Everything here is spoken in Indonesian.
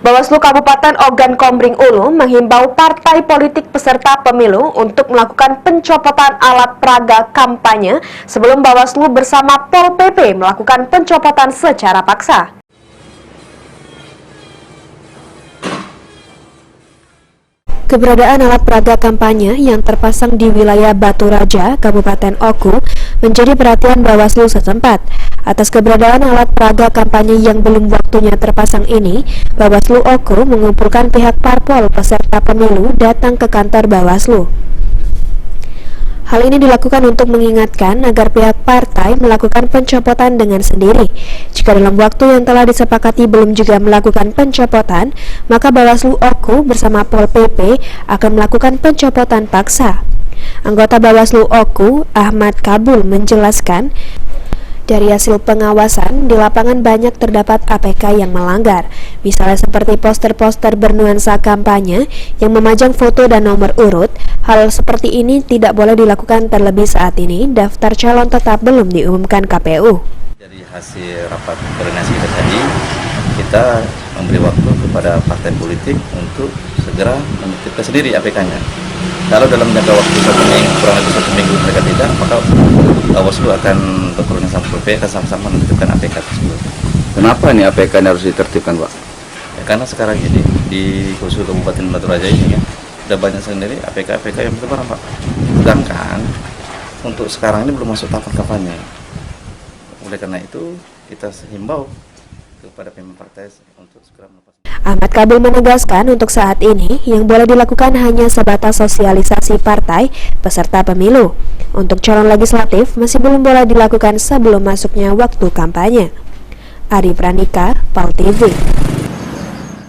Bawaslu Kabupaten Ogan Komering Ulu menghimbau partai politik peserta pemilu untuk melakukan pencopotan alat peraga kampanye sebelum Bawaslu bersama Pol PP melakukan pencopotan secara paksa. Keberadaan alat peraga kampanye yang terpasang di wilayah Batu Raja, Kabupaten Oku, menjadi perhatian Bawaslu setempat. Atas keberadaan alat peraga kampanye yang belum waktunya terpasang ini, Bawaslu Oku mengumpulkan pihak parpol peserta pemilu datang ke kantor Bawaslu. Hal ini dilakukan untuk mengingatkan agar pihak partai melakukan pencopotan dengan sendiri. Jika dalam waktu yang telah disepakati belum juga melakukan pencopotan, maka Bawaslu Oku bersama Pol PP akan melakukan pencopotan paksa. Anggota Bawaslu Oku, Ahmad Kabul, menjelaskan, dari hasil pengawasan, di lapangan banyak terdapat APK yang melanggar, misalnya seperti poster-poster bernuansa kampanye yang memajang foto dan nomor urut. Hal seperti ini tidak boleh dilakukan terlebih saat ini daftar calon tetap belum diumumkan KPU. Dari hasil rapat koordinasi tadi, kita memberi waktu kepada partai politik untuk segera menetapkan sendiri APK-nya. Kalau dalam jangka waktu kurang lebih 1 minggu mereka tidak, maka Bawaslu akan berkoordinasi sama PP akan sama-sama menentukan APK tersebut. Kenapa nih APK harus ditertibkan, Pak? Ya, karena sekarang ini di khusus Kabupaten Batu Raja ini kan sudah banyak sendiri APK yang bertebaran, Pak. Sedangkan untuk sekarang ini belum masuk tahapan kampanye. Oleh karena itu kita himbau kepada pimpinan partai untuk segera melepas. Ahmad Kabul menegaskan untuk saat ini yang boleh dilakukan hanya sebatas sosialisasi partai peserta pemilu. Untuk calon legislatif masih belum boleh dilakukan sebelum masuknya waktu kampanye. Ari Pranika, PAL TV.